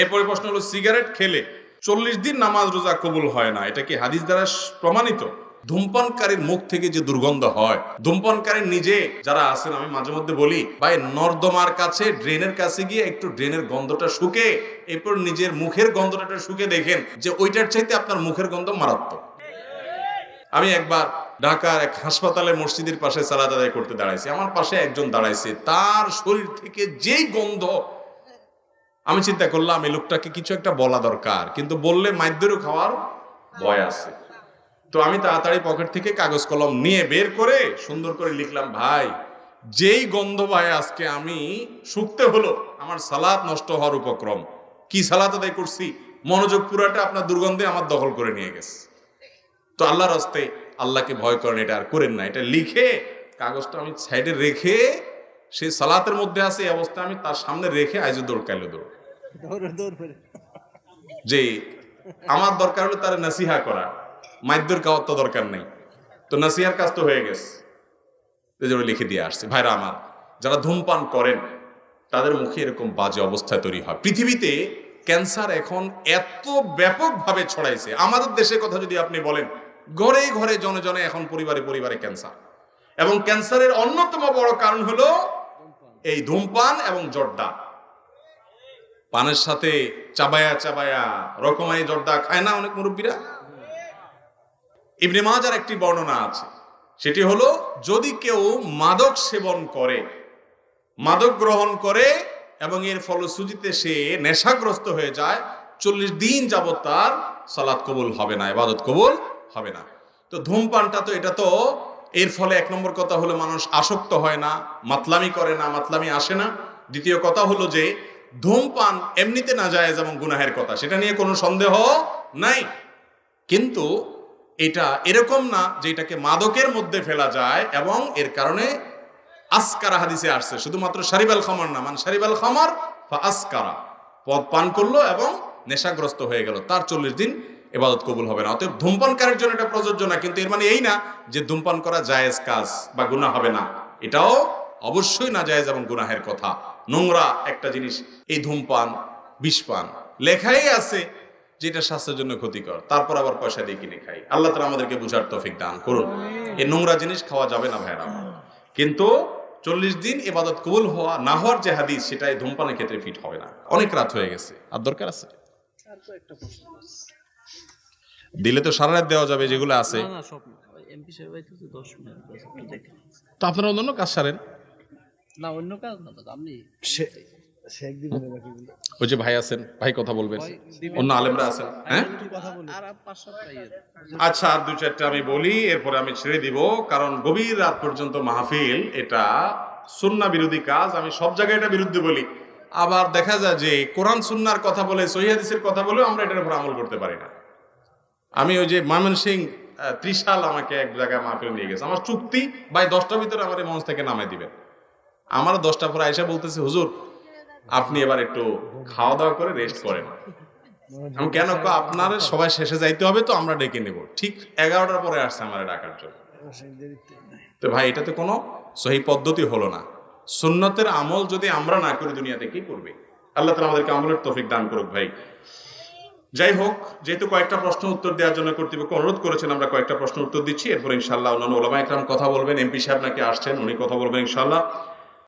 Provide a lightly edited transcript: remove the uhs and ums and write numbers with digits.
এরপরে প্রশ্ন হলো, সিগারেট খেলে 40 দিন নামাজ রোজা কবুল হয় না, এটা কি হাদিস দ্বারা প্রমাণিত? ধূমপানকারীর মুখ থেকে যে দুর্গন্ধ হয়, ধূমপানকারী নিজে যারা আছেন, আমি মাঝে মধ্যে বলি ভাই, নর্দমার কাছে ড্রেনের কাছে গিয়ে একটু ড্রেনের গন্ধটা শুকে, এরপর নিজের মুখের গন্ধটা শুকে দেখেন যে ওইটার চাইতে আপনার মুখের গন্ধ মারাত্মক। আমি একবার ঢাকার এক হাসপাতালে মসজিদের পাশে সালাত আদায় করতে দাঁড়াইছি, আমার পাশে একজন দাঁড়াইছে, তার শরীর থেকে যেই গন্ধ, আমি চিন্তা করলাম এই লোকটাকে কিছু একটা বলা দরকার, কিন্তু বললে মাইদ্যেরও খাওয়ার ভয় আছে। তো আমি তাড়াতাড়ি পকেট থেকে কাগজ কলম নিয়ে বের করে সুন্দর করে লিখলাম, ভাই যেই গন্ধ ভাই আজকে আমি শুকতে হলো, আমার সালাত নষ্ট হওয়ার উপক্রম। কি সালাত আদায় করছি, মনোযোগ পুরাটা আপনার দুর্গন্ধে আমার দখল করে নিয়ে গেছে। তো আল্লাহর রাস্তায় আল্লাহকে ভয় করেন, এটা আর করেন না। এটা লিখে কাগজটা আমি সাইডে রেখে, সে সালাতের মধ্যে আছে এই অবস্থায় আমি তার সামনে রেখে আইজো দৌড় কাইলো দৌড়, যে আমার দরকার হলো তার নাসিহা করা, মাইদ্যর খাওয়ার তো দরকার নেই। তো নাসিহার কাজ তো হয়ে গেছে, লিখে দিয়ে আসছে। ভাইরা আমার, যারা ধূমপান করেন তাদের মুখে এরকম বাজে অবস্থা তৈরি হয়। পৃথিবীতে ক্যান্সার এখন এত ব্যাপকভাবে ছড়াইছে, আমাদের দেশের কথা যদি আপনি বলেন, ঘরে ঘরে জনে জনে এখন পরিবারে পরিবারে ক্যান্সার। এবং ক্যান্সারের অন্যতম বড় কারণ হলো এই ধূমপান এবং জর্দা। পানের সাথে চাবায়া চাবায়া রকমারি জর্দা খায় না অনেক মুরব্বীরা? ইবনে মাজার একটি বর্ণনা আছে, সেটি হলো, যদি কেউ মাদক সেবন করে, মাদক গ্রহণ করে এবং এর ফলশ্রুতিতে সে নেশাগ্রস্ত হয়ে যায়, 40 দিন যাবত তার সালাত কবুল হবে না, ইবাদত কবুল হবে না। তো ধূমপানটা তো, এটা তো এর ফলে এক নম্বর কথা হলো মানুষ আসক্ত হয় না, মাতলামি করে না, মাতলামি আসে না। দ্বিতীয় কথা হলো যে ধূমপান এমনিতে নাজায়েজ এবং গুনাহের কথা, সেটা নিয়ে কোনো সন্দেহ নাই। কিন্তু এটা এরকম না যে এটাকে মাদকের মধ্যে ফেলা যায়, এবং এর কারণে আসকারা হাদিসে আসছে, শুধুমাত্র শারিবাল খামার না, মানে শারিবাল খামার বা আসকারা, পদ পান করলো এবং নেশাগ্রস্ত হয়ে গেল, তার 40 দিন ইবাদত কবুল হবে না। অতএব ধূমপানকারীর জন্য এটা প্রযোজ্য না, কিন্তু এর মানে এই না যে ধূমপান করা জায়েজ কাজ বা গুনাহ হবে না, এটাও অবশ্যই না জায়েজ এবং গুনাহের কথা। নোংরা একটা জিনিস এই ধূমপান, বিষপান, লেখাই আছে যেটা স্বাস্থ্যের জন্য ক্ষতিকর, তারপর আবার পয়সা দিয়ে কিনে খাই। আল্লাহ তাআলা আমাদেরকে বুঝার তৌফিক দান করুন। এই নোংরা জিনিস খাওয়া যাবে না ভাইরা। কিন্তু 40 দিন ইবাদত কবুল হওয়া না হওয়ার যে হাদিস, সেটাই ধূমপানের ক্ষেত্রে ফিট হবে না। অনেক রাত হয়ে গেছে, আর দরকার আছে দিলে তো সারা রাত দেওয়া যাবে যেগুলো আছে। তো আপনারা অন্য কাজ সারেন না, অন্য কাজ না, আপনি ওই যে ভাই আছেন, ভাই কথা বলবেন, অন্য আলেমরা আছেন। হ্যাঁ আচ্ছা, আর 2-4টা আমি বলি, এরপরে আমি ছেড়ে দিব, কারণ গভীর রাত পর্যন্ত মাহফিল, এটা সুন্নাহ বিরোধী কাজ। আমি সব জায়গায় এটা বিরুদ্ধে বলি, আবার দেখা যায় যে কোরআন সুন্নাহর কথা বলে, সহিহ হাদিসের কথা বলেও আমরা এটার উপর আমল করতে পারি না। আমি ওই যে ময়মনসিংহ ত্রিশাল আমাকে এক জায়গায় মাহফিল নিয়ে গেছে, আমার চুক্তি ভাই 10টার ভিতরে আমার এই মঞ্চ থেকে নামাই দিবেন। আমার 10টার পরে আয়েশা বলতেছে, হুজুর আপনি এবার একটু খাওয়া দাওয়া করে রেস্ট করেন। আমি কেন, আপনার সবাই শেষে যাইতে হবে, তো আমরা ডেকে নেব। ঠিক 11টার পরে আসছে আমার ডাকার জন্য। তো ভাই, এটাতে কোনো সহি পদ্ধতি হলো না। সুন্নতের আমল যদি আমরা না করি, দুনিয়াতে কি করবে? আল্লাহ তাআলা আমাদেরকে আমলের তৌফিক দান করুক। ভাই যাই হোক, যেহেতু কয়েকটা প্রশ্ন উত্তর দেওয়ার জন্য কর্তৃপক্ষ অনুরোধ করেছেন, আমরা কয়েকটা প্রশ্ন উত্তর দিচ্ছি, এরপর ইনশাআল্লাহ অন্যান্য ওলামায়ে কেরাম কথা বলবেন। এমপি সাহেব নাকি আসছেন, উনি কথা বলবেন ইনশাআল্লাহ।